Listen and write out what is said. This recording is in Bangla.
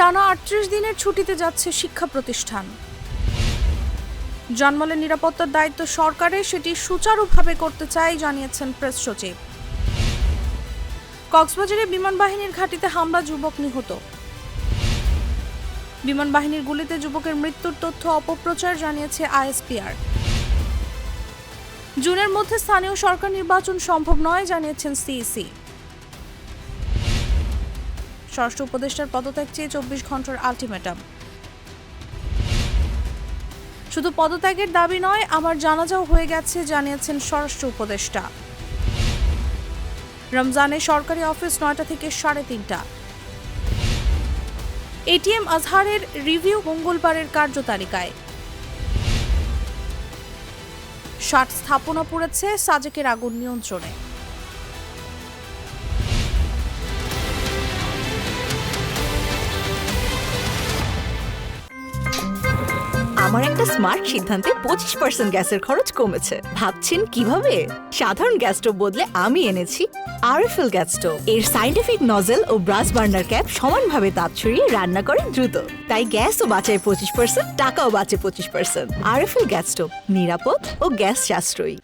টানা ৩৮ দিনের ছুটিতে যাচ্ছে শিক্ষা প্রতিষ্ঠান। জানমালের নিরাপত্তার দায়িত্ব সরকারের, সেটি সুচারুভাবে করতে চাই জানিয়েছেন প্রেস সচিব। কক্সবাজারে বিমান বাহিনীর ঘাঁটিতে হামলা, যুবক নিহত। বিমান বাহিনীর গুলিতে যুবকের মৃত্যুর তথ্য অপপ্রচার জানিয়েছে আইএসপিআর। জুনের মধ্যে স্থানীয় সরকার নির্বাচন সম্ভব নয় জানিয়েছেন সিইসি। স্বরাষ্ট্র উপদেষ্টার পদত্যাগ চেয়ে ২৪ ঘন্টার আলটিমেটাম। শুধু পদত্যাগের দাবি নয়, আমার জানাজাও হয়ে গেছে জানিয়েছেন স্বরাষ্ট্র উপদেষ্টা। রমজানে সরকারি অফিস ৯টা থেকে ৩:৩০। এটিএম আজহারের রিভিউ মঙ্গলবারের কার্যতালিকায়। ৬০ স্থাপনা পড়েছে সাজেকের আগুন নিয়ন্ত্রণে। আমার একটা স্মার্ট সিদ্ধান্তে 25% গ্যাসের খরচ কমেছে। ভাবছেন কিভাবে? সাধারণ গ্যাস স্টোভ বদলে আমি এনেছি আরএফএল গ্যাস স্টোভ। এর সাইন্টিফিক নজল ও ব্রাস বার্নার ক্যাপ সমানভাবে তাপ ছড়িয়ে রান্না করে দ্রুত, তাই গ্যাসও বাঁচায় 25%, টাকাও বাঁচে 25%। আরএফএল গ্যাস স্টোভ নিরাপদ ও গ্যাস সাশ্রয়ী।